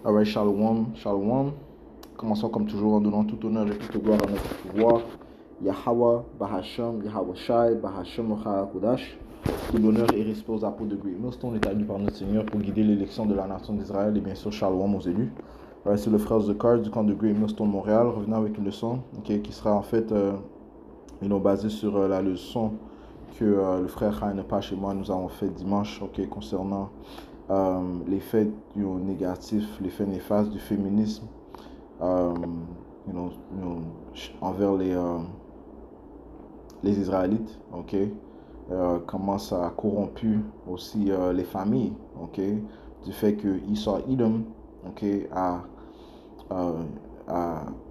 Alright, Shalom, Shalom. Commençons comme toujours en donnant tout honneur et toute gloire à notre pouvoir. Yahweh, Bahasham, Yahweh Shai, Bahasham, Ochara Kodash. Tout l'honneur est respect aux apôtres de Great Millstone établis par notre Seigneur pour guider l'élection de la nation d'Israël et bien sûr Shalom aux élus. C'est le frère Zekar du camp de Great Millstone Montréal, revenant avec une leçon qui sera en fait basée sur la leçon que le frère Haïn Pache et moi nous avons fait dimanche concernant les faits négatifs, les faits néfastes du féminisme envers les Israélites, comment ça a corrompu aussi les familles, du fait que Esau Edom,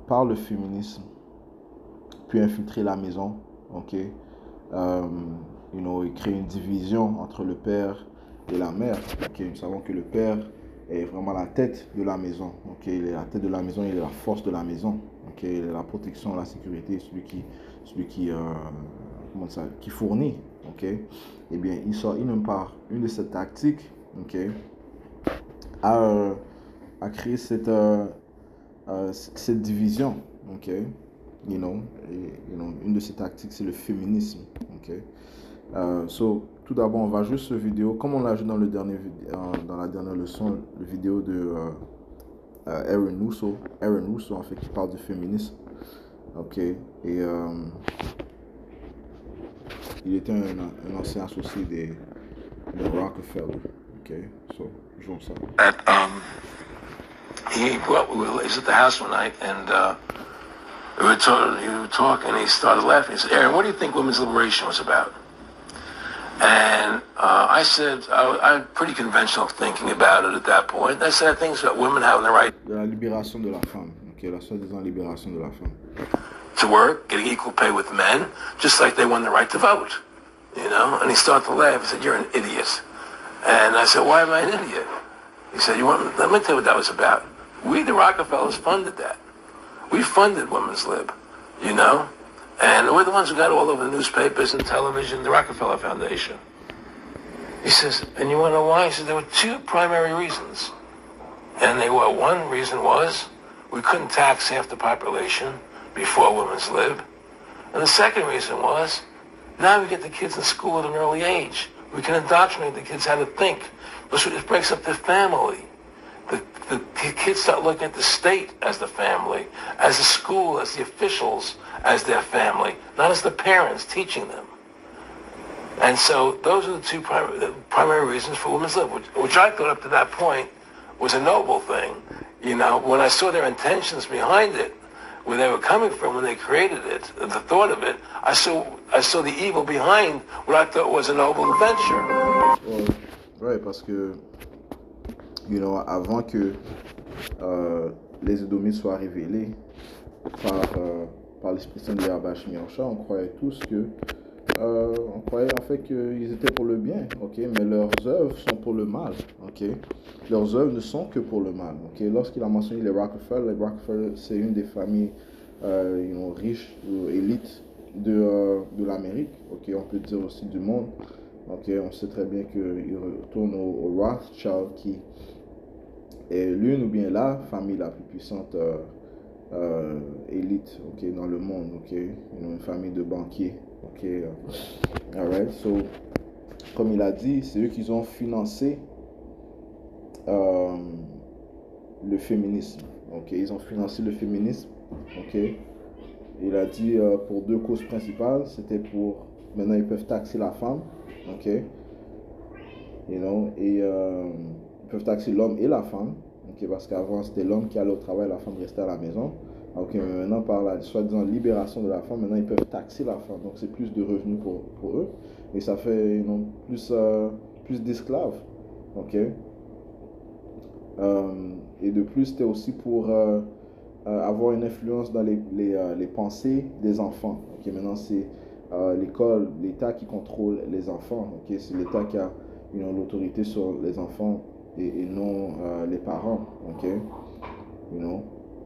par le féminisme, pu infiltrer la maison, et créer une division entre le père et la mère. Nous savons que le père est vraiment la tête de la maison. Il est la tête de la maison, il est la force de la maison. Il est la protection, la sécurité, celui qui fournit. Eh bien, il sort par une de ces tactiques, à créer cette division. Une de ces tactiques, c'est le féminisme. Tout d'abord, on va jouer cette vidéo, comme on l'a joué dans la dernière leçon, la vidéo de Aaron Russo, en fait, qui parle du féminisme. Il était un ancien associé de Rockefeller. Jouons ça. He was at the house one night, and we were talking, and he started laughing. He said, "Aaron, what do you think women's liberation was about?" And I said, I had pretty conventional thinking about it at that point. I said, I think it's about women having the right de la libération de la femme, la soi-disant libération de la femme. To work, getting equal pay with men, just like they won the right to vote, And he started to laugh. He said, "You're an idiot." And I said, "Why am I an idiot?" He said, let me tell you what that was about. We, the Rockefellers, funded that. We funded Women's Lib, And we're the ones who got all over the newspapers and television, the Rockefeller Foundation. He says, and you want to know why? He said, there were two primary reasons. And one reason was we couldn't tax half the population before Women's Lib. And the second reason was, now we get the kids in school at an early age. We can indoctrinate the kids how to think. It breaks up their family. The kids start looking at the state as the family, as the school, as the officials, as their family, not as the parents teaching them. And so those are the two primary reasons for Women's Lib, which I thought up to that point was a noble thing. When I saw their intentions behind it, where they were coming from when they created it, the thought of it, I saw the evil behind what I thought was a noble adventure. Ouais, parce que, avant que les Édomites soient révélés par l'Esprit Saint de Yahweh Shemiyahushua, on croyait tous on croyait en fait qu'ils étaient pour le bien, mais leurs œuvres sont pour le mal, Leurs œuvres ne sont que pour le mal, Lorsqu'il a mentionné les Rockefeller, c'est une des familles, riches, élites de l'Amérique, on peut dire aussi du monde. On sait très bien qu'il retourne au Rothschild, qui est l'une ou bien la famille la plus puissante élite dans le monde, une famille de banquiers. Alright, so comme il a dit, c'est eux qui ont financé le féminisme. Ils ont financé le féminisme. Il a dit pour deux causes principales. C'était pour, maintenant ils peuvent taxer la femme, et ils peuvent taxer l'homme et la femme, parce qu'avant c'était l'homme qui allait au travail, la femme restait à la maison. Mais maintenant, par la soi-disant libération de la femme, maintenant ils peuvent taxer la femme, donc c'est plus de revenus pour eux, et ça fait plus d'esclaves. Et de plus, c'était aussi pour avoir une influence dans les pensées des enfants. Maintenant c'est l'école, l'État qui contrôle les enfants. C'est l'État qui a l'autorité sur les enfants et non les parents.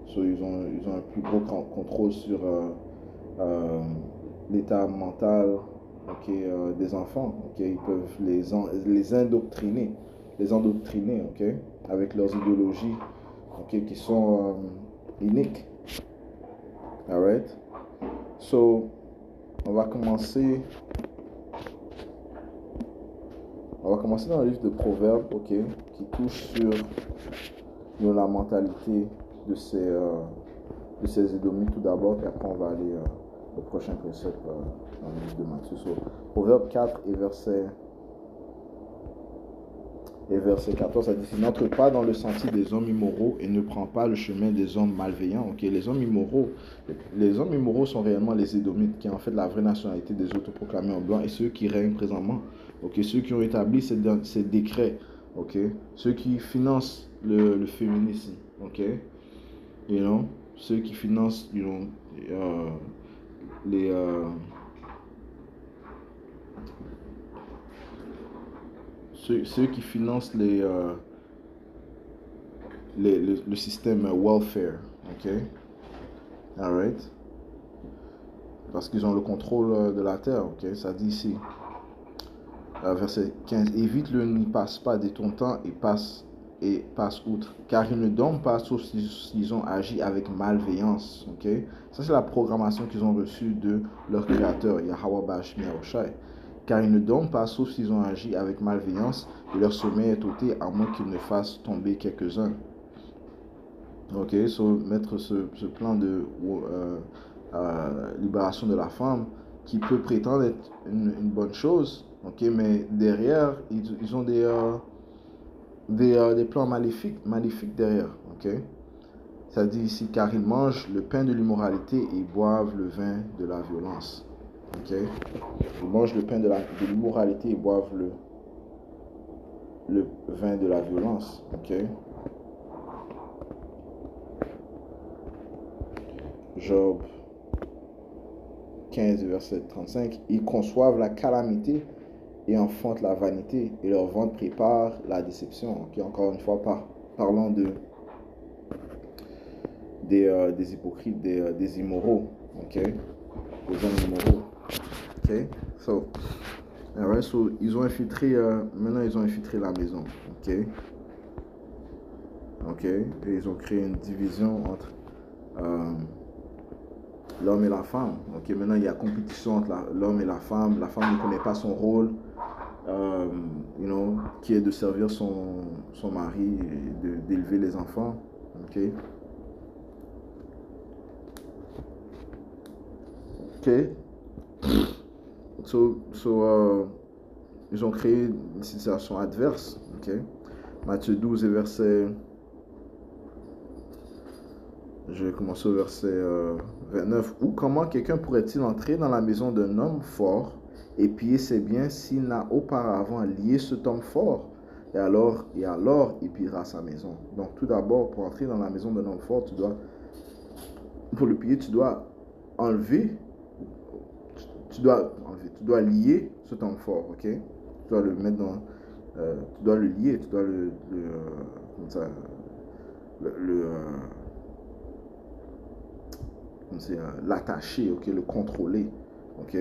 So, ils ont un plus gros contrôle sur l'état mental des enfants. Ils peuvent les endoctriner, avec leurs idéologies ok, qui sont uniques. Alright? So, on va commencer dans le livre de Proverbes, ok, qui touche sur la mentalité de ces Édomites tout d'abord, puis après on va aller au prochain précepte dans le livre de Matthieu. So, Proverbes 4 et verset 14, ça dit: n'entre pas dans le sentier des hommes immoraux et ne prends pas le chemin des hommes malveillants. Ok, les hommes immoraux sont réellement les Édomites, qui est en fait la vraie nationalité des autoproclamés en blanc et ceux qui règnent présentement. Ok, ceux qui ont établi ces décrets. Ok, ceux qui financent le féminisme. Ok, ceux qui financent, les ceux qui financent le système welfare, ok, alright, parce qu'ils ont le contrôle de la terre, ok, ça dit ici, verset 15, évite-le, n'y passe pas, détourne ton temps et passe outre, car ils ne dorment pas sauf s'ils ont agi avec malveillance, ok, ça c'est la programmation qu'ils ont reçue de leur créateur, Yahweh Bashmi Yahushai. Car ils ne dorment pas sauf s'ils ont agi avec malveillance et leur sommeil est ôté à moins qu'ils ne fassent tomber quelques-uns. Ok, mettre ce plan de libération de la femme qui peut prétendre être une bonne chose, ok, mais derrière, ils ont des plans maléfiques derrière, ok. Ça dit ici, car ils mangent le pain de l'immoralité et boivent le vin de la violence. Ok, ils mangent le pain de l'immoralité et boivent le vin de la violence. Ok, Job 15, verset 35. Ils conçoivent la calamité et enfantent la vanité, et leur ventre prépare la déception. Ok, encore une fois, parlant des hypocrites, des immoraux. Ok, des hommes immoraux. Ok, alright, so ils ont infiltré, maintenant ils ont infiltré la maison, ok, et ils ont créé une division entre l'homme et la femme, ok, maintenant il y a compétition entre l'homme et la femme ne connaît pas son rôle, qui est de servir son mari et d'élever les enfants, ok, ils ont créé une situation adverse, ok. Matthieu 12 et verset, je vais commencer au verset 29. Ou comment quelqu'un pourrait-il entrer dans la maison d'un homme fort et piller ses biens s'il n'a auparavant lié cet homme fort, et alors il pillera sa maison. Donc tout d'abord, pour entrer dans la maison d'un homme fort, pour le piller, tu dois lier cet homme fort, ok. Tu dois le mettre tu dois le lier, tu dois l'attacher, ok, le contrôler, ok,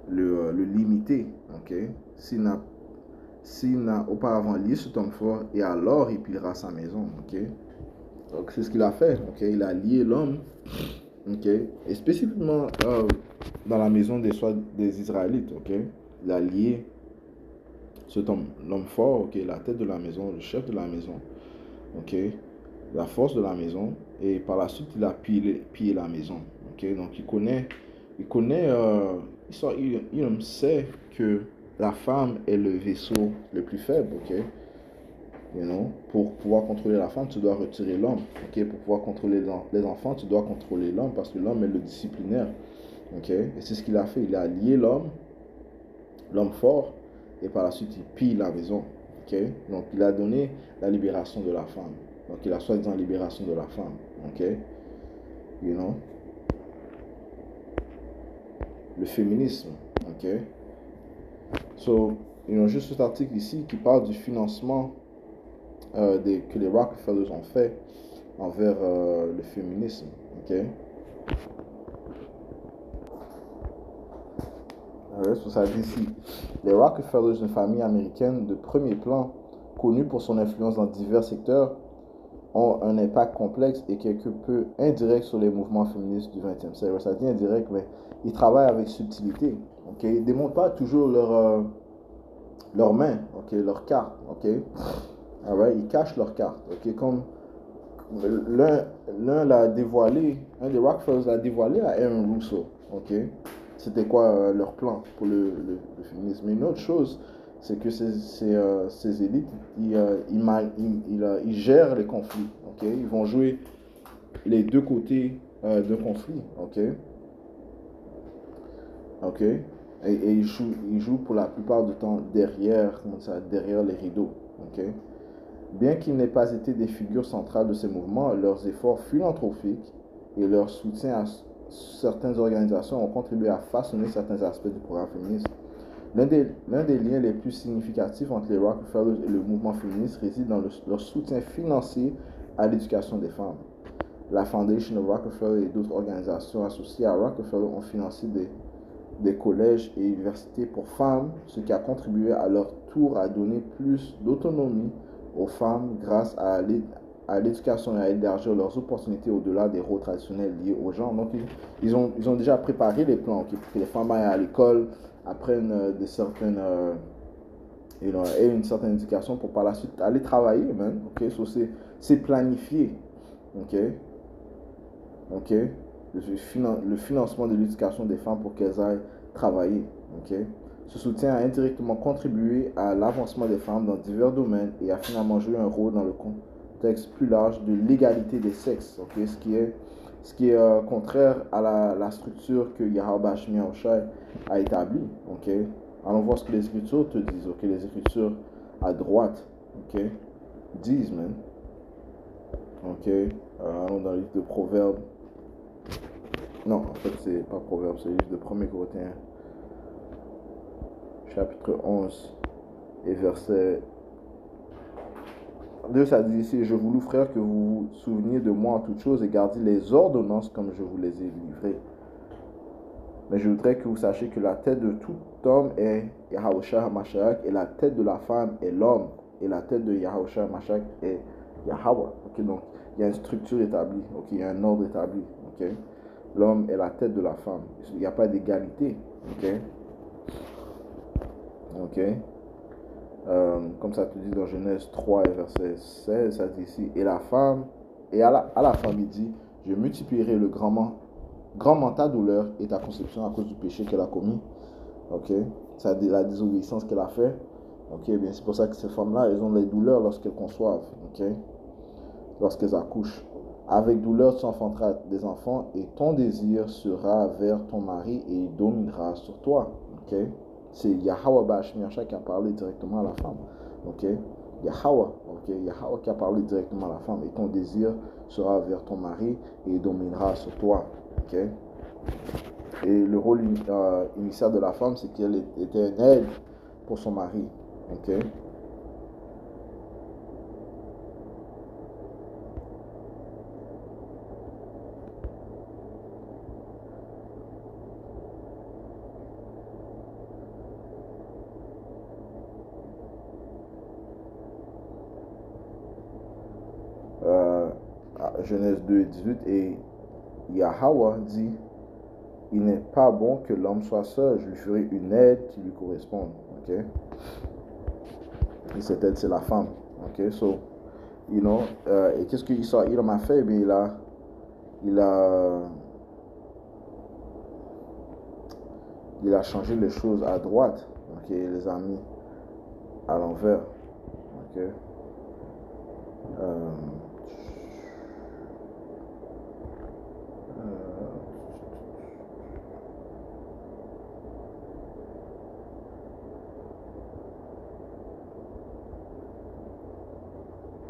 le limiter, ok. S'il n'a auparavant lié cet homme fort, et alors il pillera sa maison, ok. Donc c'est ce qu'il a fait, ok. Il a lié l'homme, ok, et spécifiquement dans la maison des Israélites, ok. Il a lié l'homme fort, ok, la tête de la maison, le chef de la maison, ok, la force de la maison, et par la suite il a pillé la maison, ok. Donc il sait que la femme est le vaisseau le plus faible, ok. Pour pouvoir contrôler la femme, tu dois retirer l'homme, ok. Pour pouvoir contrôler les enfants, tu dois contrôler l'homme, parce que l'homme est le disciplinaire, ok. Et c'est ce qu'il a fait, il a lié l'homme fort, et par la suite il pille la maison, ok. Donc il a donné la libération de la femme, donc il a soi-disant libération de la femme, ok. Le féminisme, ok. Juste cet article ici qui parle du financement que les Rockefellers ont fait envers le féminisme, ok. Ça dit ici, les Rockefellers, une famille américaine de premier plan, connue pour son influence dans divers secteurs, ont un impact complexe et quelque peu indirect sur les mouvements féministes du XXe siècle. Ça dit indirect, mais ils travaillent avec subtilité. Okay? Ils ne démontrent pas toujours leur main, okay? Leur carte. Okay? Alright? Ils cachent leur carte. Okay? Comme l'un l'a dévoilé, un des Rockefellers l'a dévoilé à Aaron Russo. Okay? C'était quoi leur plan pour le féminisme. Mais une autre chose, c'est que ces élites, ils gèrent les conflits. Okay? Ils vont jouer les deux côtés d'un conflit. Okay? Okay? Et ils jouent pour la plupart du temps derrière les rideaux. Okay? Bien qu'ils n'aient pas été des figures centrales de ces mouvements, leurs efforts philanthropiques et leur soutien à certaines organisations ont contribué à façonner certains aspects du programme féministe. L'un des liens les plus significatifs entre les Rockefellers et le mouvement féministe réside dans leur soutien financier à l'éducation des femmes. La Foundation of Rockefeller et d'autres organisations associées à Rockefeller ont financé des collèges et universités pour femmes, ce qui a contribué à leur tour à donner plus d'autonomie aux femmes grâce à l'éducation et à élargir leurs opportunités au-delà des rôles traditionnels liés aux genres. Donc, ils ont déjà préparé les plans pour que les femmes aillent à l'école, apprennent aient une certaine éducation pour par la suite aller travailler, man. Okay? So, c'est planifié. Okay? Okay? Le financement de l'éducation des femmes pour qu'elles aillent travailler. Okay? Ce soutien a indirectement contribué à l'avancement des femmes dans divers domaines et a finalement joué un rôle dans le contexte plus large de l'égalité des sexes. Okay? Ce qui est contraire à la structure que Yahweh Shemia Oshai a établie. Okay? Allons voir ce que les Écritures te disent. Okay? Les Écritures à droite, okay? Disent, man. Okay? Allons dans le livre de Proverbes. Non, en fait, c'est pas Proverbe, c'est le livre de 1er Corinthiens, chapitre 11, et verset 2, ça dit ici, je vous loue, frère, que vous vous souveniez de moi en toutes choses et gardiez les ordonnances comme je vous les ai livrées. Mais je voudrais que vous sachiez que la tête de tout homme est Yahushua HaMashiach et la tête de la femme est l'homme et la tête de Yahushua HaMashiach est Yahweh. Okay, donc, il y a une structure établie, okay, il y a un ordre établi. Okay. L'homme est la tête de la femme. Il n'y a pas d'égalité. Ok? Ok? Comme ça te dit dans Genèse 3 et verset 16, ça dit ici, et la femme, et à la femme il dit, je multiplierai le grandement ta douleur et ta conception à cause du péché qu'elle a commis. Ok? Ça dit la désobéissance qu'elle a fait. Ok? Bien, c'est pour ça que ces femmes-là, elles ont des douleurs lorsqu'elles conçoivent. Ok? Lorsqu'elles accouchent. Avec douleur, tu enfanteras des enfants et ton désir sera vers ton mari et il dominera sur toi. Okay? C'est Yahweh Bashmiacha qui a parlé directement à la femme. Okay? Yahweh, okay? Yahweh qui a parlé directement à la femme et ton désir sera vers ton mari et il dominera sur toi. Okay? Et le rôle initial de la femme, c'est qu'elle était une aide pour son mari. Okay? Genèse 2 et 18, et Yahweh dit, il n'est pas bon que l'homme soit seul, je lui ferai une aide qui lui corresponde. Okay? Et cette aide, c'est la femme. Okay? So, you know, et qu'est-ce qu'il a fait? Eh bien, il a changé les choses à droite. Okay? Il les a mis à l'envers. Okay?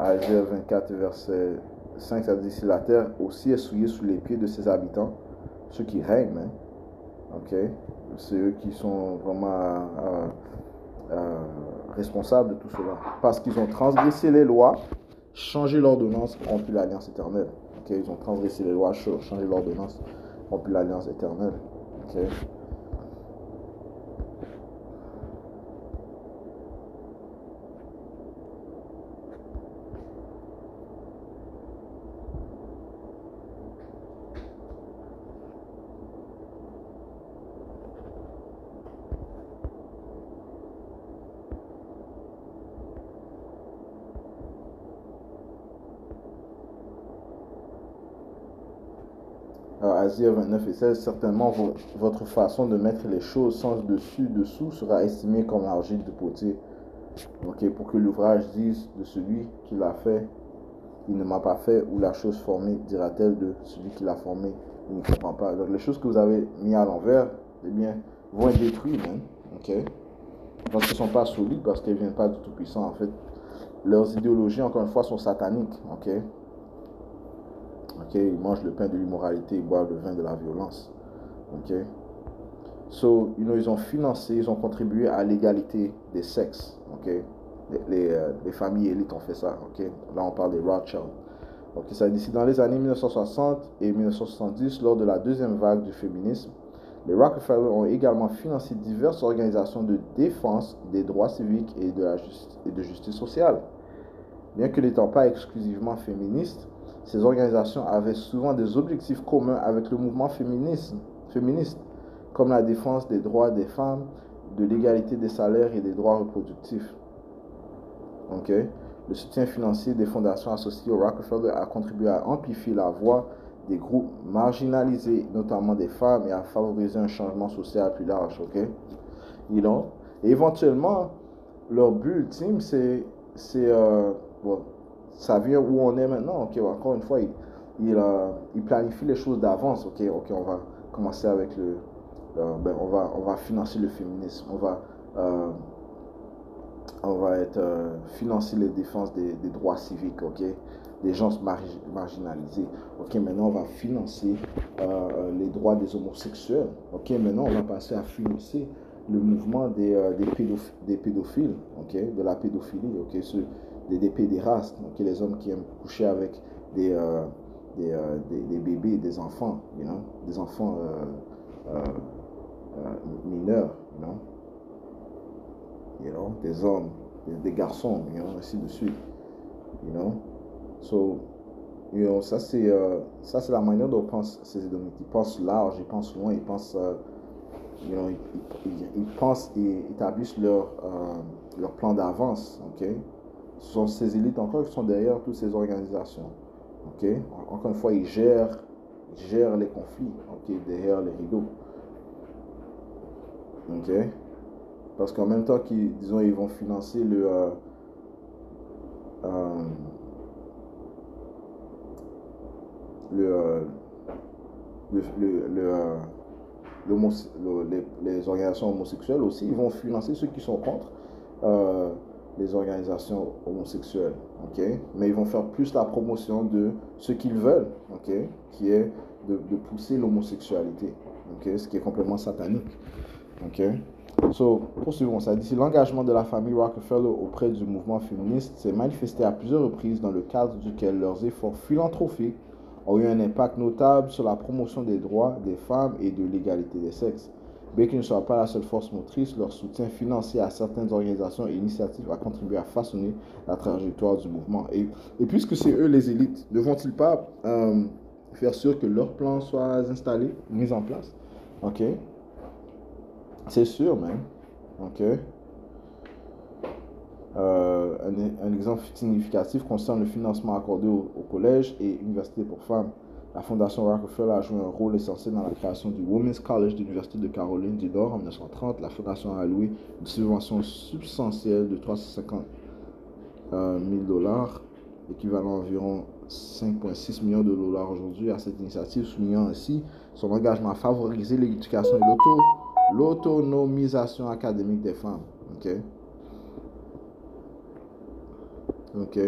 Isaiah 24, verset 5, ça dit, si la terre aussi est souillée sous les pieds de ses habitants, ceux qui règnent, hein, okay? C'est eux qui sont vraiment responsables de tout cela. Parce qu'ils ont transgressé les lois, changé l'ordonnance, rompu l'alliance éternelle. Okay? Ils ont transgressé les lois, changé l'ordonnance, rompu l'alliance éternelle. Okay? Asie 29 et 16, certainement votre façon de mettre les choses sans dessus-dessous sera estimée comme l'argile de potier. Ok, pour que l'ouvrage dise de celui qui l'a fait, il ne m'a pas fait, ou la chose formée dira-t-elle de celui qui l'a formé, il ne comprend pas. Donc les choses que vous avez mis à l'envers, eh bien, vont être détruites, hein, ok? Parce qu'elles ne sont pas solides, parce qu'elles ne viennent pas du Tout-Puissant, en fait. Leurs idéologies, encore une fois, sont sataniques, ok? Ok, ils mangent le pain de l'immoralité, ils boivent le vin de la violence, ok? So, ils ont financé, ils ont contribué à l'égalité des sexes, ok? Les familles élites ont fait ça, ok? Là, on parle des Rothschild. Donc, ça dit, dans les années 1960 et 1970, lors de la deuxième vague du féminisme, les Rockefeller ont également financé diverses organisations de défense des droits civiques et de justice sociale. Bien que n'étant pas exclusivement féministes, ces organisations avaient souvent des objectifs communs avec le mouvement féministe, comme la défense des droits des femmes, de l'égalité des salaires et des droits reproductifs. Okay? Le soutien financier des fondations associées au Rockefeller a contribué à amplifier la voix des groupes marginalisés, notamment des femmes, et à favoriser un changement social plus large. Okay? Et éventuellement, leur but ultime, bon, ça vient où on est maintenant. Okay? Encore une fois, ils planifient les choses d'avance. Okay? On va commencer avec on va financer le féminisme. On va financer les défenses des droits civiques, ok, des gens marginalisés. Ok, maintenant on va financer les droits des homosexuels. Ok, maintenant on va passer à financer le mouvement des pédophiles, ok, de la pédophilie, ok, des pédérastes, ok, les hommes qui aiment coucher avec des bébés, des enfants, des enfants mineurs, des hommes, des garçons, ainsi de suite, So, ça c'est la manière dont pensent ces édomites. Ils pensent large, ils pensent loin, ils pensent, ils pensent et établissent leur plan d'avance, ok. Ce sont ces élites encore qui sont derrière toutes ces organisations, ok. Encore une fois, ils gèrent les conflits, ok, derrière les rideaux, ok. Parce qu'en même temps ils vont financer les organisations homosexuelles aussi, ils vont financer ceux qui sont contre les organisations homosexuelles, ok? Mais ils vont faire plus la promotion de ce qu'ils veulent, ok? Qui est de pousser l'homosexualité, ok? Ce qui est complètement satanique, ok? So, poursuivons ça. D'ici, l'engagement de la famille Rockefeller auprès du mouvement féministe s'est manifesté à plusieurs reprises dans le cadre duquel leurs efforts philanthropiques ont eu un impact notable sur la promotion des droits des femmes et de l'égalité des sexes. Bien qu'ils ne soient pas la seule force motrice, leur soutien financier à certaines organisations et initiatives a contribué à façonner la trajectoire du mouvement. Et puisque c'est eux les élites, ne vont-ils pas faire sûr que leurs plans soient installés, mis en place? Ok? C'est sûr, même. Ok. Un exemple significatif concerne le financement accordé au collège et universités pour femmes. La Fondation Rockefeller a joué un rôle essentiel dans la création du Women's College de l'Université de Caroline du Nord en 1930. La Fondation a alloué une subvention substantielle de 350 000 $, équivalent à environ 5,6 millions de dollars aujourd'hui à cette initiative, soulignant ainsi son engagement à favoriser l'éducation et l'autonomisation académique des femmes. Ok. Ok.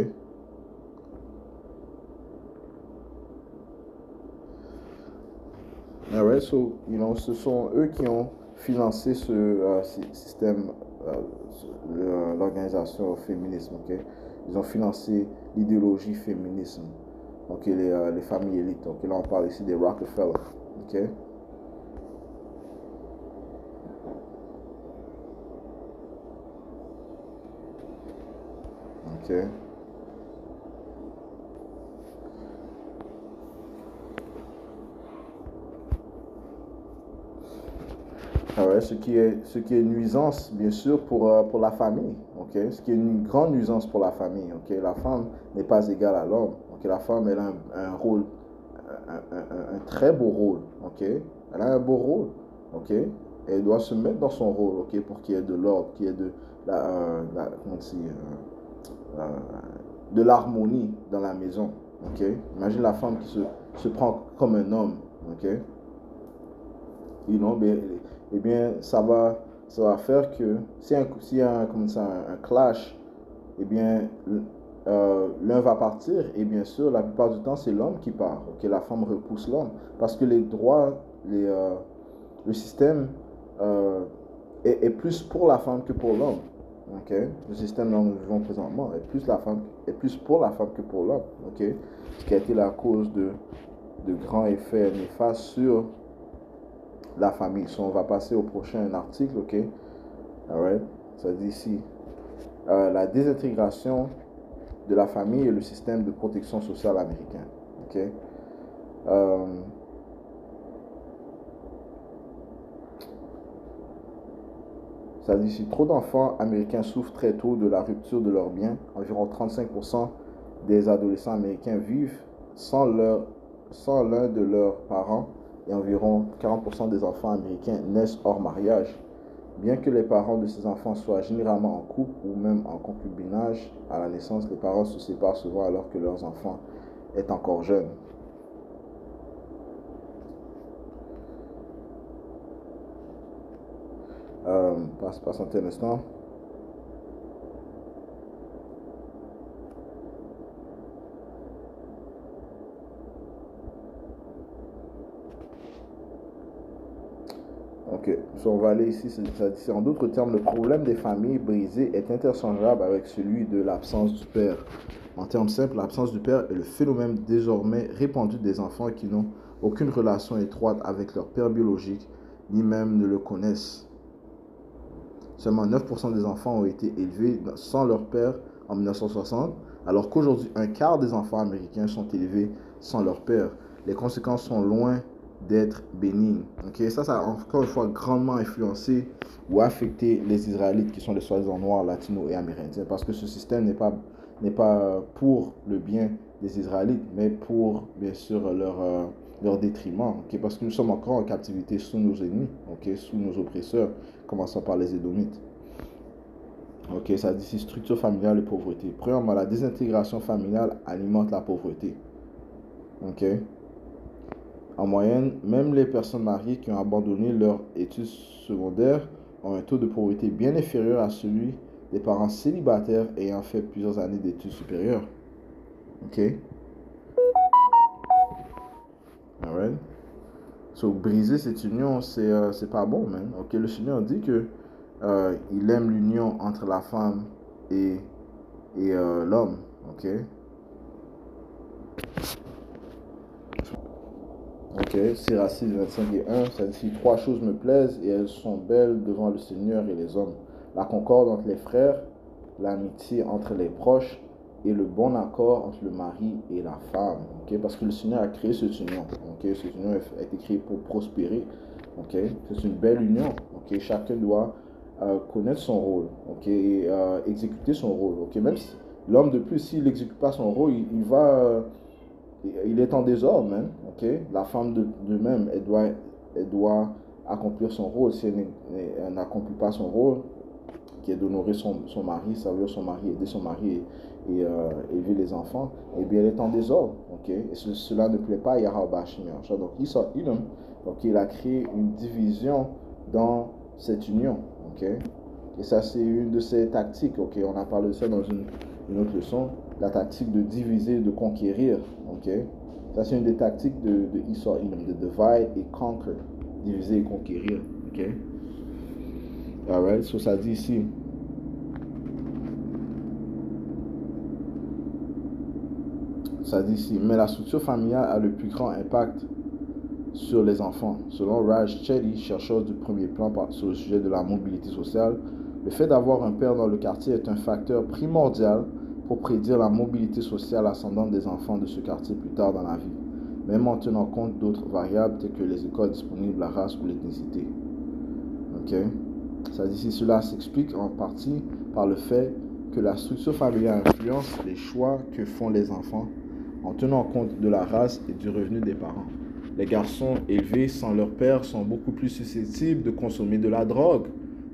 Alright, so, ce sont eux qui ont financé ce système, l'organisation féminisme, ok. Ils ont financé l'idéologie féminisme, ok, les familles élites, ok. Là, on parle ici des Rockefeller, ok. Ok. Ouais, ce qui est nuisance, bien sûr, pour la famille. Okay? Ce qui est une grande nuisance pour la famille. Okay? La femme n'est pas égale à l'homme. Okay? La femme, elle a un rôle un très beau rôle, ok? Elle a un beau rôle, ok? Et elle doit se mettre dans son rôle, ok? Pour qu'il y ait de l'ordre, qu'il y ait comment dire, euh, de l'harmonie dans la maison, ok? Imagine la femme qui se prend comme un homme, ok? You know, eh bien, ça va faire que s'il y a un clash, eh bien, l'un va partir et bien sûr, la plupart du temps, c'est l'homme qui part. Ok, la femme repousse l'homme parce que les droits, le système est plus pour la femme que pour l'homme. Ok, le système dont nous vivons présentement est plus pour la femme que pour l'homme. Ok, ce qui a été la cause de grands effets néfastes sur la famille. So, on va passer au prochain article. Ok, alright, ça dit ici la désintégration de la famille et le système de protection sociale américain. Ok. Ça dit ici, trop d'enfants américains souffrent très tôt de la rupture de leurs biens. Environ 35% des adolescents américains vivent sans l'un de leurs parents et environ 40% des enfants américains naissent hors mariage. Bien que les parents de ces enfants soient généralement en couple ou même en concubinage, à la naissance, les parents se séparent souvent alors que leurs enfants est encore jeune. Patientez un instant. Ok, so on va aller ici. C'est en d'autres termes, le problème des familles brisées est interchangeable avec celui de l'absence du père. En termes simples, l'absence du père est le phénomène désormais répandu des enfants qui n'ont aucune relation étroite avec leur père biologique, ni même ne le connaissent. Seulement 9% des enfants ont été élevés sans leur père en 1960, alors qu'aujourd'hui, un quart des enfants américains sont élevés sans leur père. Les conséquences sont loin d'être bénignes. Okay? Ça a encore une fois grandement influencé ou affecté les Israélites qui sont les soi-disant noirs, latinos et amérindiens, parce que ce système n'est pas pour le bien des Israélites, mais pour, bien sûr, leur détriment, okay? Parce que nous sommes encore en captivité sous nos ennemis, okay? Sous nos oppresseurs, commençant par les Édomites. Ok, ça dit ici structure familiale et pauvreté. Premièrement, la désintégration familiale alimente la pauvreté. Ok. En moyenne, même les personnes mariées qui ont abandonné leurs études secondaires ont un taux de pauvreté bien inférieur à celui des parents célibataires ayant fait plusieurs années d'études supérieures. Ok. Alright. So, briser cette union, c'est pas bon, man. Ok, le Seigneur dit que il aime l'union entre la femme et l'homme. Ok. Ok, Sirach 6, 25 et 1, ça dit: trois choses me plaisent et elles sont belles devant le Seigneur et les hommes. La concorde entre les frères, l'amitié entre les proches et le bon accord entre le mari et la femme. Ok, parce que le Seigneur a créé cette union. Ok, cette union a été créée pour prospérer. Ok, c'est une belle union. Ok, chacun doit connaître son rôle. Ok, et exécuter son rôle. Ok, même si l'homme de plus, s'il n'exécute pas son rôle, il est en désordre, même. Okay? La femme de même, elle doit accomplir son rôle. Si elle n'accomplit pas son rôle, qui est d'honorer son mari, servir son mari, aider son mari et élever les enfants, eh bien, elle est en désordre. Okay? Et cela ne plaît pas à Yahweh Bashim. Donc, il a créé une division dans cette union. Okay? Et ça, c'est une de ses tactiques. Okay? On a parlé de ça dans une autre leçon. La tactique de diviser, de conquérir. Okay? Ça, c'est une des tactiques de Esau Edom, de divide et conquer, diviser et conquérir. Ok? Alright, so ça dit ici. Ça dit ici, mais la structure familiale a le plus grand impact sur les enfants. Selon Raj Chetty, chercheur du premier plan sur le sujet de la mobilité sociale, le fait d'avoir un père dans le quartier est un facteur primordial pour prédire la mobilité sociale ascendante des enfants de ce quartier plus tard dans la vie, même en tenant compte d'autres variables telles que les écoles disponibles, la race ou l'ethnicité. Ok? Ça dit ici, cela s'explique en partie par le fait que la structure familiale influence les choix que font les enfants en tenant compte de la race et du revenu des parents. Les garçons élevés sans leur père sont beaucoup plus susceptibles de consommer de la drogue,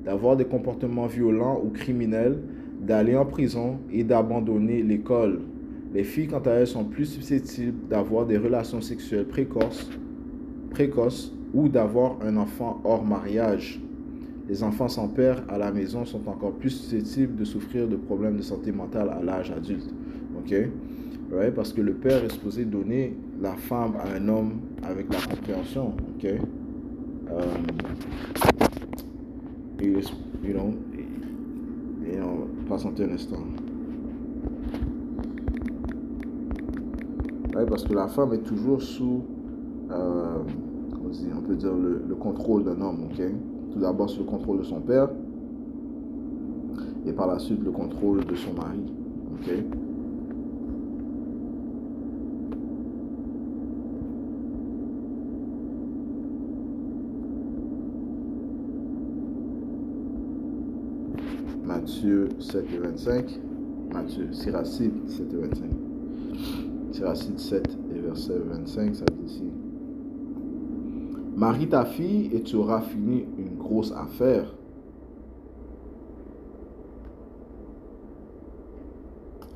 d'avoir des comportements violents ou criminels, d'aller en prison et d'abandonner l'école. Les filles, quant à elles, sont plus susceptibles d'avoir des relations sexuelles précoces ou d'avoir un enfant hors mariage. Les enfants sans père à la maison sont encore plus susceptibles de souffrir de problèmes de santé mentale à l'âge adulte. Ok? Right? Parce que le père est supposé donner la femme à un homme avec la compréhension. Ok? Patientez un instant. Ouais, parce que la femme est toujours sous, on peut dire, le contrôle d'un homme, ok? Tout d'abord sous le contrôle de son père, et par la suite le contrôle de son mari, ok? Matthieu 7 et 25, Siracide 7 et 25. Siracide 7 et verset 25, ça dit ici. Marie ta fille et tu auras fini une grosse affaire.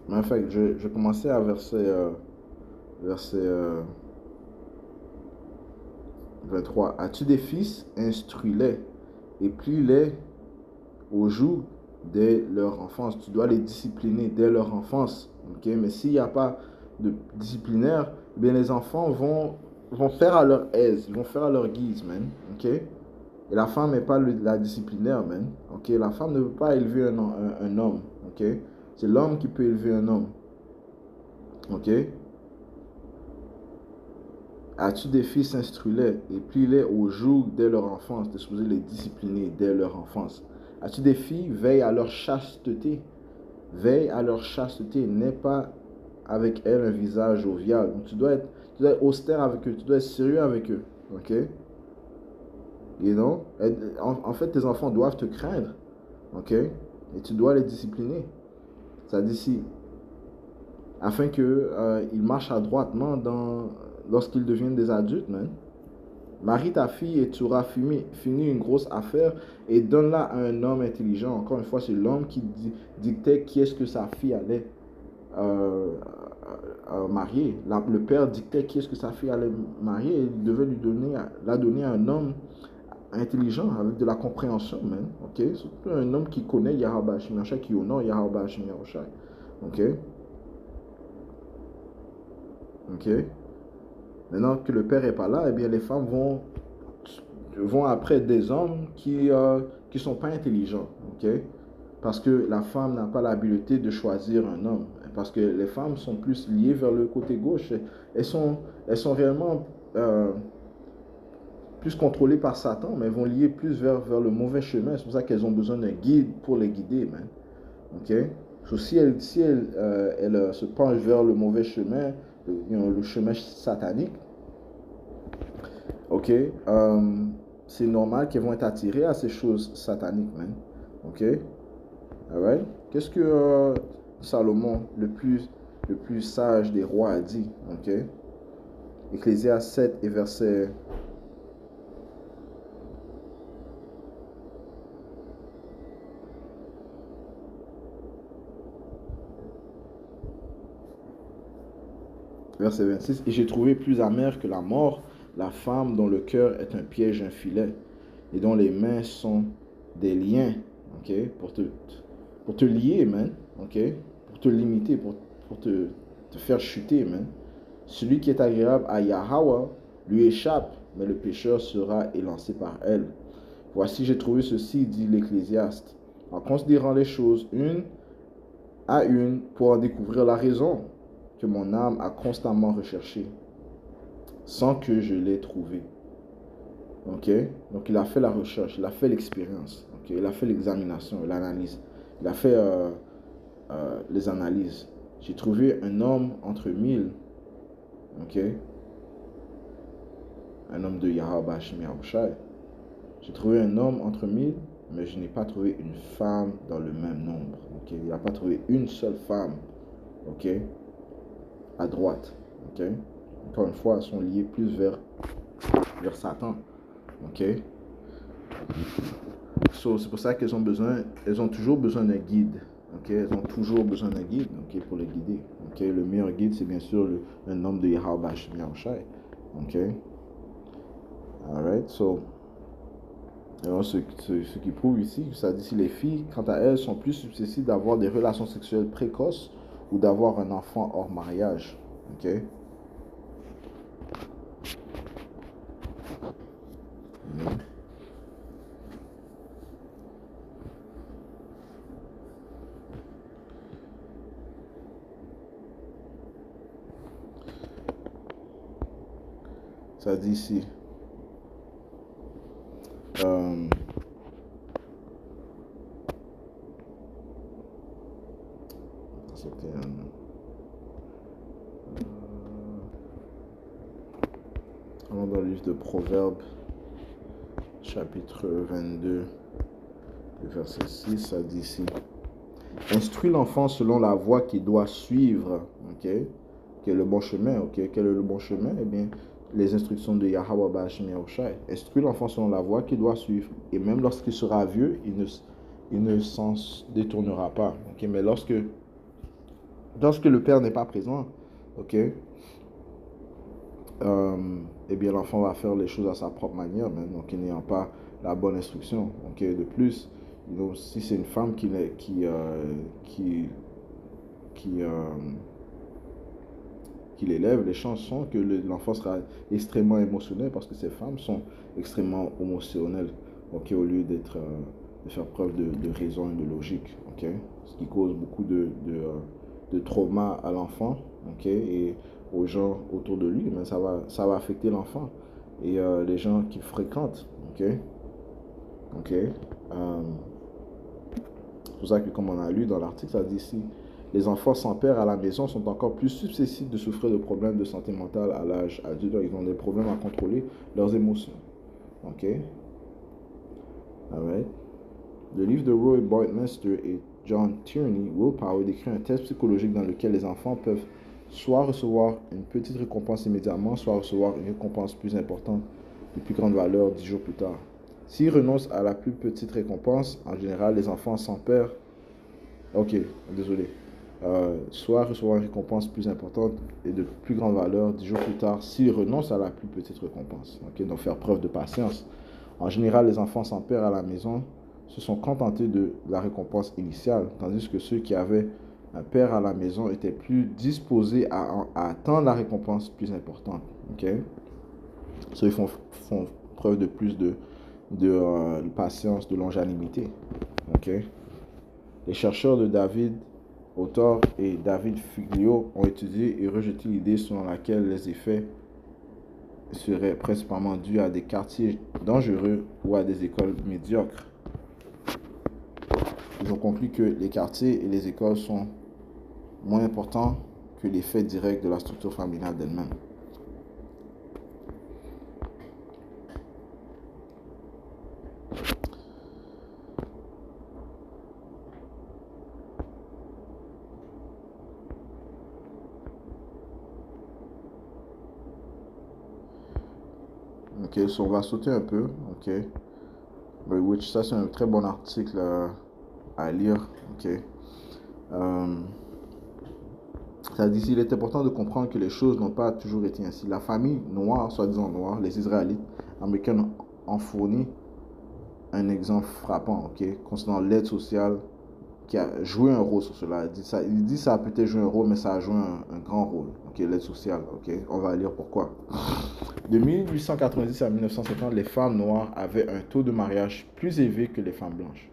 Mais en fait, je commençais à verset 23. As-tu des fils? Instruis-les et plie-les au joug dès leur enfance. Tu dois les discipliner dès leur enfance. Okay? Mais s'il n'y a pas de disciplinaire, bien les enfants vont faire à leur aise, ils vont faire à leur guise, man. Okay? Et la femme n'est pas la disciplinaire, man. Okay? La femme ne peut pas élever un homme. Okay? C'est l'homme qui peut élever un homme. Ok? As-tu des fils? Instruis-les et plie-les au joug dès leur enfance. Tu es supposé les discipliner dès leur enfance. As-tu des filles? Veille à leur chasteté. Veille à leur chasteté. N'aie pas avec elles un visage jovial. Donc tu dois être austère avec eux. Tu dois être sérieux avec eux. Ok? You know? En fait, tes enfants doivent te craindre. Ok? Et tu dois les discipliner. Ça dit ici. Afin qu'ils marchent adroitement lorsqu'ils deviennent des adultes, man. Marie ta fille et tu auras fini une grosse affaire et donne-la à un homme intelligent. Encore une fois, c'est l'homme qui dictait qui est-ce que sa fille allait marier. Le père dictait qui est-ce que sa fille allait marier et il devait la donner à un homme intelligent, avec de la compréhension, man. Ok? Surtout un homme qui connaît Yahweh Hashem Yahushai, qui honore Yahweh Hashem Yahushai. Ok? Ok? Maintenant que le père n'est pas là, eh bien les femmes vont après des hommes qui sont pas intelligents. Ok? Parce que la femme n'a pas l'habileté de choisir un homme. Parce que les femmes sont plus liées vers le côté gauche. Elles sont réellement plus contrôlées par Satan, mais elles vont lier plus vers le mauvais chemin. C'est pour ça qu'elles ont besoin d'un guide pour les guider, man. Ok? So, si elles se penchent vers le mauvais chemin, le chemin satanique, ok, c'est normal qu'elles vont être attirées à ces choses sataniques, man. Ok? Alright? Qu'est-ce que Salomon, le plus sage des rois, a dit? Ok? Ecclésiaste 7 et verset 26. Et j'ai trouvé plus amère que la mort la femme dont le cœur est un piège, un filet, et dont les mains sont des liens, ok, pour te lier, man, ok, pour te limiter, pour te faire chuter, man. Celui qui est agréable à Yahweh lui échappe, mais le pécheur sera élancé par elle. Voici, j'ai trouvé ceci, dit l'Ecclésiaste, en considérant les choses une à une pour en découvrir la raison que mon âme a constamment recherchée, sans que je l'ai trouvé. Ok? Donc il a fait la recherche, il a fait l'expérience, okay? Il a fait l'examination, l'analyse, il a fait les analyses. J'ai trouvé un homme entre mille, ok? Un homme de Yahweh Hashem Yahushai. J'ai trouvé un homme entre mille, mais je n'ai pas trouvé une femme dans le même nombre. Ok? Il n'a pas trouvé une seule femme, ok? À droite. Ok? Encore une fois, elles sont liées plus vers Satan. Ok? So, c'est pour ça qu'elles ont toujours besoin d'un guide. Ok? Elles ont toujours besoin d'un guide, ok, pour les guider. Ok? Le meilleur guide, c'est bien sûr un homme de Yahweh Hashem Yahushai. Ok? Alright, so, alors, ce qui prouve ici, ça dit si les filles, quant à elles, sont plus susceptibles d'avoir des relations sexuelles précoces ou d'avoir un enfant hors mariage. Ok? Ça dit ici. C'était dans le livre de Proverbes, chapitre 22, le verset 6, ça dit ici. Instruis l'enfant selon la voie qu'il doit suivre, ok? Quel est le bon chemin, ok? Quel est le bon chemin? Eh bien, les instructions de Yahweh Ba'Hashem Yahushai. Instruis l'enfant selon la voie qu'il doit suivre. Et même lorsqu'il sera vieux, il ne s'en détournera pas, ok? Mais lorsque le père n'est pas présent, ok? Eh bien, l'enfant va faire les choses à sa propre manière, même, donc il n'ayant pas la bonne instruction, ok? De plus, donc, si c'est une femme qui l'élève, les chances sont que l'enfant sera extrêmement émotionnel parce que ces femmes sont extrêmement émotionnelles, ok, au lieu de faire preuve de raison et de logique, ok, ce qui cause beaucoup de trauma à l'enfant, ok, et aux gens autour de lui, mais ça va affecter l'enfant et les gens qui fréquentent, ok. C'est pour ça que, comme on a lu dans l'article, ça dit ici, les enfants sans père à la maison sont encore plus susceptibles de souffrir de problèmes de santé mentale à l'âge adulte. Ils ont des problèmes à contrôler leurs émotions. Ok? Alright. Le livre de Roy Boydminster et John Tierney, Willpower, décrit un test psychologique dans lequel les enfants peuvent soit recevoir une petite récompense immédiatement, soit recevoir une récompense plus importante, de plus grande valeur 10 jours plus tard. S'ils renoncent à la plus petite récompense, en général, les enfants sans père, soit recevoir une récompense plus importante et de plus grande valeur 10 jours plus tard, s'ils renoncent à la plus petite récompense. Donc faire preuve de patience. En général, les enfants sans père à la maison se sont contentés de la récompense initiale, tandis que ceux qui avaient un père à la maison étaient plus disposés à attendre la récompense plus importante. So, ils font preuve de plus de patience, de longanimité. Les chercheurs de David Autor et David Figlio ont étudié et rejeté l'idée selon laquelle les effets seraient principalement dus à des quartiers dangereux ou à des écoles médiocres. Ils ont conclu que les quartiers et les écoles sont moins importants que l'effet direct de la structure familiale d'elle-même. Ok, so on va sauter un peu, ok. Which, ça c'est un très bon article à lire, ok. Ça dit il est important de comprendre que les choses n'ont pas toujours été ainsi. La famille noire, soi-disant noire, les Israélites américains en fournit un exemple frappant, ok, concernant l'aide sociale qui a joué un rôle sur cela. Il dit ça a peut-être joué un rôle, mais ça a joué un grand rôle, ok, l'aide sociale, ok. On va lire pourquoi. De 1890 à 1950, les femmes noires avaient un taux de mariage plus élevé que les femmes blanches.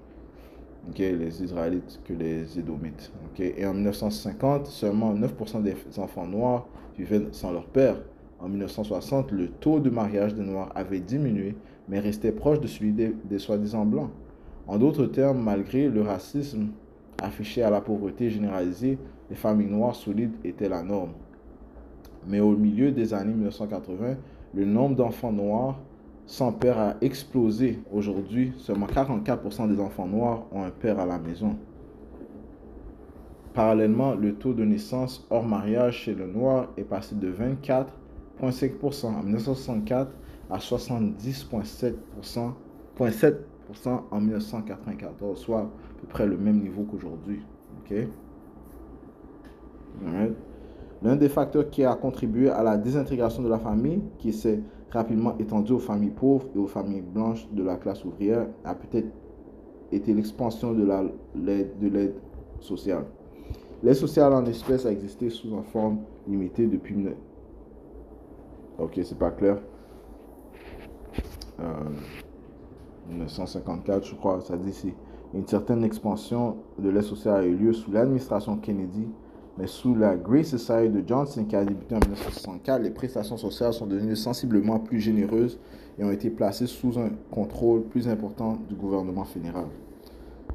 Les Israélites que les Édomites. Et en 1950, seulement 9% des enfants noirs vivaient sans leur père. En 1960, le taux de mariage des noirs avait diminué, mais restait proche de celui des soi-disant blancs. En d'autres termes, malgré le racisme affiché à la pauvreté généralisée, les familles noires solides étaient la norme. Mais au milieu des années 1980, le nombre d'enfants noirs sans père a explosé. Aujourd'hui, seulement 44% des enfants noirs ont un père à la maison. Parallèlement, le taux de naissance hors mariage chez le noir est passé de 24,5% en 1964 à 70,7% en 1994, soit à peu près le même niveau qu'aujourd'hui. Okay? Alright. L'un des facteurs qui a contribué à la désintégration de la famille, qui s'est rapidement étendue aux familles pauvres et aux familles blanches de la classe ouvrière, a peut-être été l'expansion de l'aide sociale. L'aide sociale en espèces a existé sous une forme limitée depuis... Ok, c'est pas clair. 1954, je crois, ça dit ici. Une certaine expansion de l'aide sociale a eu lieu sous l'administration Kennedy, mais sous la Great Society de Johnson qui a débuté en 1964, les prestations sociales sont devenues sensiblement plus généreuses et ont été placées sous un contrôle plus important du gouvernement fédéral.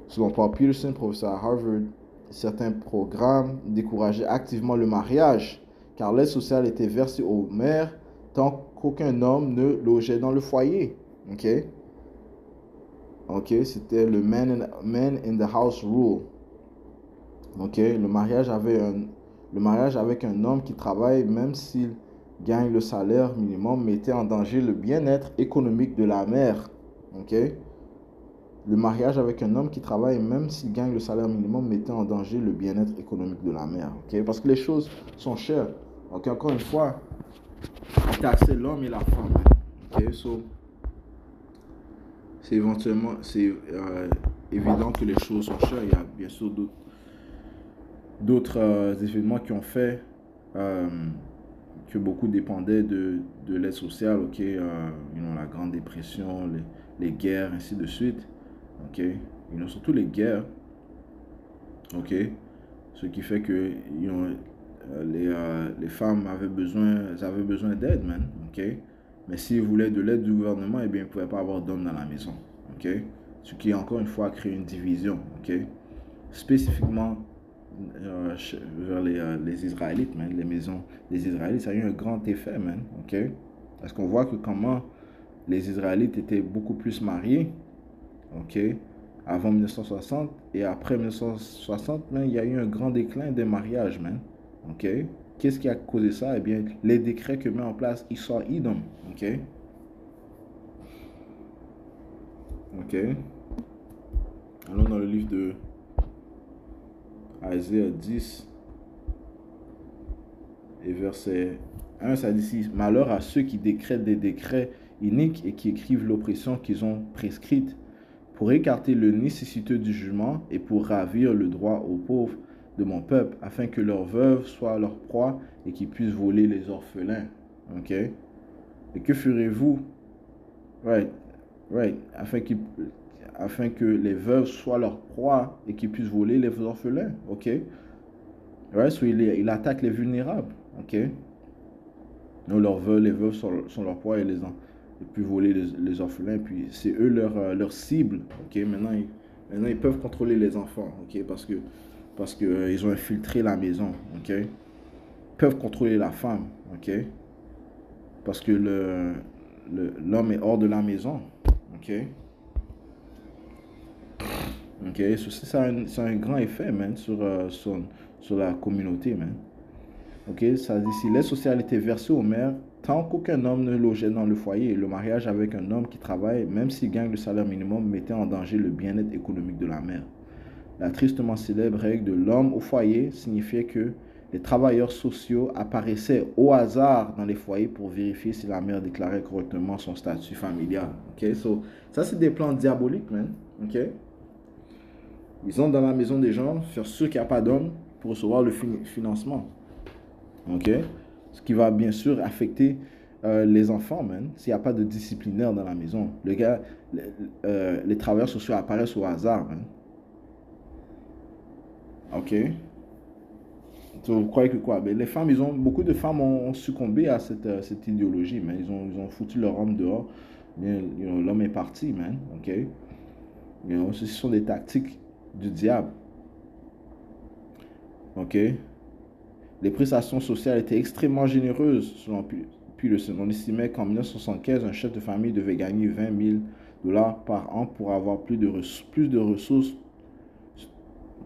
Selon Paul Peterson, professeur à Harvard, certains programmes décourageaient activement le mariage, car l'aide sociale était versée aux mères tant qu'aucun homme ne logeait dans le foyer. Ok, c'était le man in the house rule. Ok, le mariage avec un homme qui travaille, même s'il gagne le salaire minimum, mettait en danger le bien-être économique de la mère. Ok, le mariage avec un homme qui travaille, même s'il gagne le salaire minimum, mettait en danger le bien-être économique de la mère. Ok, parce que les choses sont chères. Ok, encore une fois, on taxait l'homme et la femme. Ok, so, c'est évident que les choses sont chères. Il y a bien sûr d'autres événements qui ont fait que beaucoup dépendaient de l'aide sociale, ok, la Grande Dépression, les guerres, ainsi de suite, ok, surtout les guerres, ok, ce qui fait que les femmes avaient besoin d'aide, man, ok, mais s'ils voulaient de l'aide du gouvernement, eh bien, ils ne pouvaient pas avoir d'hommes dans la maison, ok, ce qui, encore une fois, a créé une division, ok, spécifiquement vers les Israélites, man. Les maisons des Israélites, ça a eu un grand effet, man. Ok? Parce qu'on voit que comment les Israélites étaient beaucoup plus mariés, ok, avant 1960 et après 1960, man, il y a eu un grand déclin des mariages, man. Ok? Qu'est-ce qui a causé ça? Eh bien, les décrets que met en place Esau Edom. Ok? Ok? Allons dans le livre de Isaïe 10 et verset 1, ça dit ici: malheur à ceux qui décrètent des décrets iniques et qui écrivent l'oppression qu'ils ont prescrite pour écarter le nécessiteux du jugement et pour ravir le droit aux pauvres de mon peuple, afin que leurs veuves soient leur proie et qu'ils puissent voler les orphelins. Ok? Et que ferez-vous? Right. Afin que les veuves soient leur proie et qu'ils puissent voler les orphelins. Ok? Ouais, so il attaque les vulnérables. Ok? Donc les veuves sont leur proie et puis voler les orphelins. Puis c'est eux leur cible. Ok? Maintenant, ils peuvent contrôler les enfants. Ok? Parce que ils ont infiltré la maison. Ok? Ils peuvent contrôler la femme. Ok? Parce que l'homme est hors de la maison. Ok? Ok? So, ça a un grand effet, man, sur la communauté, man. Ok, ça dit ici, l'aide sociale était versée aux mères tant qu'aucun homme ne logeait dans le foyer. Le mariage avec un homme qui travaille, même s'il gagne le salaire minimum, mettait en danger le bien-être économique de la mère. La tristement célèbre règle de l'homme au foyer signifiait que les travailleurs sociaux apparaissaient au hasard dans les foyers pour vérifier si la mère déclarait correctement son statut familial. Ok, so, ça c'est des plans diaboliques, man. Ok, ils entrent dans la maison des gens, faire sûr qu'il n'y a pas d'homme pour recevoir le financement. Ok, ce qui va bien sûr affecter les enfants, man, s'il n'y a pas de disciplinaire dans la maison. Les travailleurs sociaux apparaissent au hasard, man. Ok. Donc, vous croyez que quoi? Ben, beaucoup de femmes ont succombé à cette idéologie, man. Ils ont foutu leur homme dehors. L'homme est parti, man. Ok. Ce sont des tactiques du diable. Ok. Les prestations sociales étaient extrêmement généreuses selon Peterson. On estimait qu'en 1975, un chef de famille devait gagner 20 000 $ par an pour avoir plus de ressources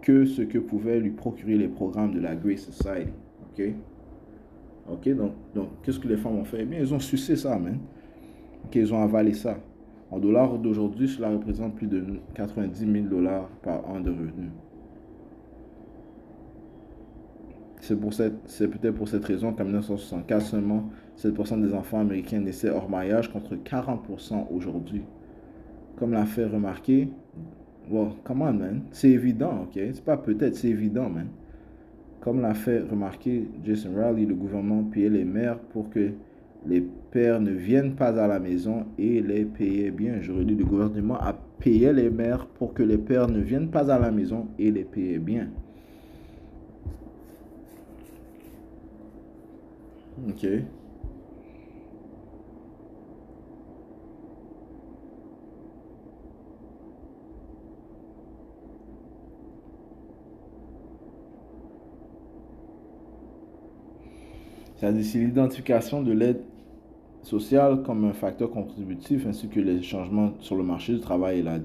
que ce que pouvaient lui procurer les programmes de la Great Society. Ok, donc qu'est-ce que les femmes ont fait? Eh bien, ils ont sucé ça, man. Ok, ils ont avalé ça. En dollars d'aujourd'hui, cela représente plus de 90 000 dollars par an de revenus. C'est peut-être pour cette raison qu'en 1964, seulement 7% des enfants américains naissaient hors mariage contre 40% aujourd'hui. Comme l'a fait remarquer, well, come on, man, c'est évident, ok? C'est pas peut-être, c'est évident, man. Comme l'a fait remarquer Jason Riley, le gouvernement payait les mères pour que les pères ne viennent pas à la maison et les payait bien. Je redis, le gouvernement a payé les mères pour que les pères ne viennent pas à la maison et les payait bien. Ok. C'est-à-dire, c'est l'identification de l'aide sociale comme un facteur contributif ainsi que les changements sur le marché du travail et la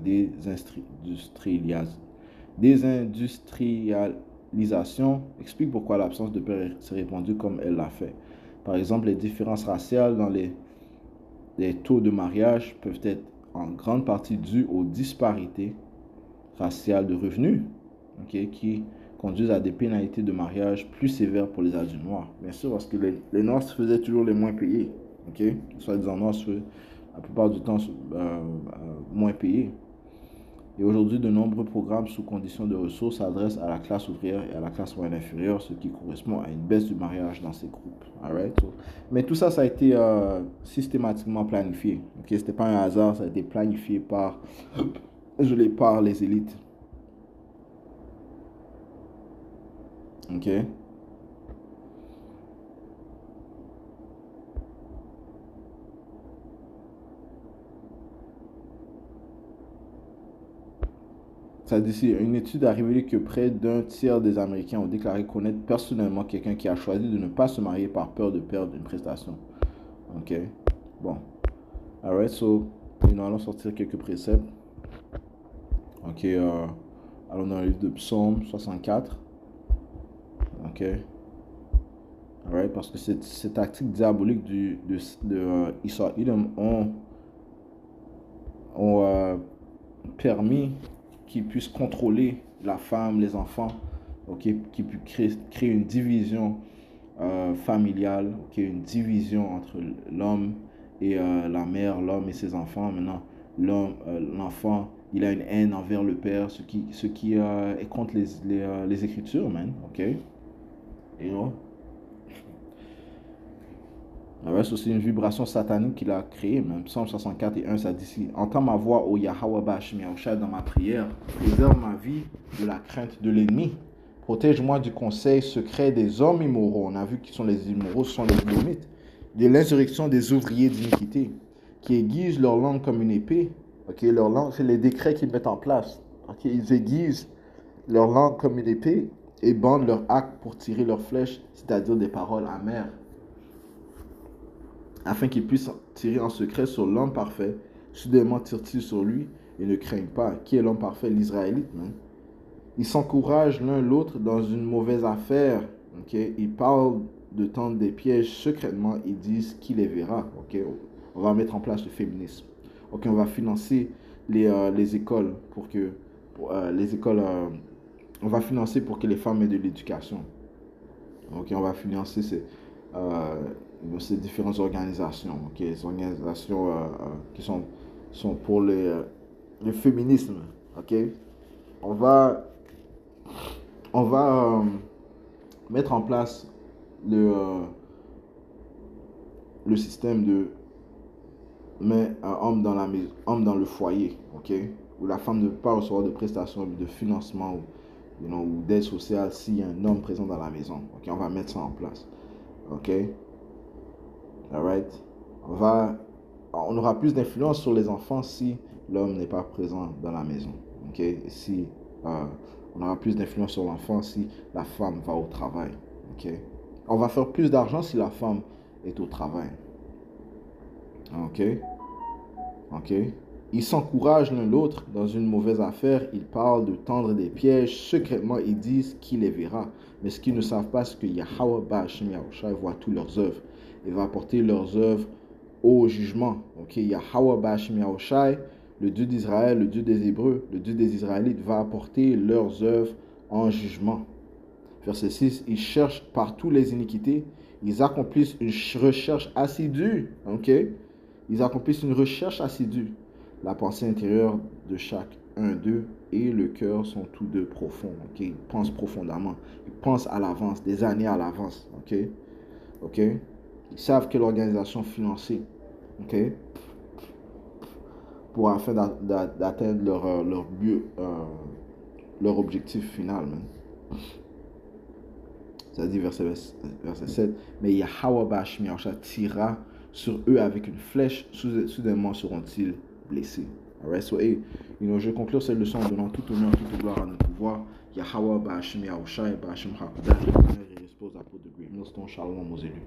désindustrialisation explique pourquoi l'absence de père s'est répandue comme elle l'a fait. Par exemple, les différences raciales dans les taux de mariage peuvent être en grande partie dues aux disparités raciales de revenus, qui conduisent à des pénalités de mariage plus sévères pour les adultes noirs. Bien sûr, parce que les noirs se faisaient toujours les moins payés. Soit disant noirs se faisaient la plupart du temps moins payés. Et aujourd'hui, de nombreux programmes sous conditions de ressources s'adressent à la classe ouvrière et à la classe moyenne inférieure, ce qui correspond à une baisse du mariage dans ces groupes. Mais tout ça, ça a été systématiquement planifié. Ce n'était pas un hasard, ça a été planifié par les élites. Ok. Ça dit, une étude a révélé que près d'un tiers des Américains ont déclaré connaître personnellement quelqu'un qui a choisi de ne pas se marier par peur de perdre une prestation. Ok. Bon. Alright, so, nous allons sortir quelques préceptes. Ok. Allons dans le livre de Psaume 64. Ok. Alright, parce que ces tactiques diaboliques de Esau Edom ont permis qu'ils puissent contrôler la femme, les enfants, qui puissent créer une division familiale, une division entre l'homme et la mère, l'homme et ses enfants. Maintenant, l'enfant, il a une haine envers le père, ce qui est contre les Écritures, man. Ok? You know? C'est aussi une vibration satanique qu'il a créée. Même Psaume 64 et 1, ça dit ici: entends ma voix, ô Yahweh Bashim Yahushua, dans ma prière. Préserve ma vie de la crainte de l'ennemi. Protège-moi du conseil secret des hommes immoraux. On a vu qui sont les immoraux, ce sont les Edomites. De l'insurrection des ouvriers d'iniquité, qui aiguisent leur langue comme une épée. Leur langue, c'est les décrets qu'ils mettent en place. Ils aiguisent leur langue comme une épée et bandent leur arc pour tirer leurs flèches, c'est-à-dire des paroles amères, afin qu'ils puissent tirer en secret sur l'homme parfait. Soudainement tire-t-il sur lui et ne craignent pas. Qui est l'homme parfait? L'Israélite, man. Ils s'encouragent l'un l'autre dans une mauvaise affaire. Ils parlent de tendre des pièges secrètement. Ils disent qui les verra. On va mettre en place le féminisme. On va financer les écoles on va financer pour que les femmes aient de l'éducation. On va financer ces différentes organisations. Les organisations qui sont pour le féminisme. On va mettre en place le système de mettre un homme dans la maison, homme dans le foyer, où la femme ne peut pas recevoir de prestations de financement ou d'aide sociale s'il y a un homme présent dans la maison. On va mettre ça en place. Alright. On aura plus d'influence sur les enfants si l'homme n'est pas présent dans la maison. On aura plus d'influence sur l'enfant si la femme va au travail. On va faire plus d'argent si la femme est au travail. Ils s'encouragent l'un l'autre dans une mauvaise affaire. Ils parlent de tendre des pièges. Secrètement, ils disent qu'il les verra. Mais ce qu'ils ne savent pas, c'est que Yahweh Ba'Hashem Yahushai voit toutes leurs œuvres. Il va apporter leurs œuvres au jugement. Ok, Yahweh Ba'Hashem Yahushai, le Dieu d'Israël, le Dieu des Hébreux, le Dieu des Israélites, va apporter leurs œuvres en jugement. Verset 6, ils cherchent partout les iniquités. Ils accomplissent une recherche assidue. Ok, ils accomplissent une recherche assidue. La pensée intérieure de chacun d'eux et le cœur sont tous deux profonds. Okay? Ils pensent profondément. Ils pensent à l'avance, des années à l'avance. Okay? Okay? Ils savent quelle organisation financer. Okay? Pour afin d'atteindre leur but, leur objectif final. Ça dit verset 7. Mais Yahweh Ba'Hashem Yahushai tirera sur eux avec une flèche. Soudainement seront-ils blessés. Alright, so hey, je conclure cette leçon en donnant tout honneur, toute gloire à notre pouvoir. Yahweh Ba'Hashem Yahushai, Ba'Hashem Hakudah, le Seigneur et repose à peau de Grey Millstone, Shalom aux élus.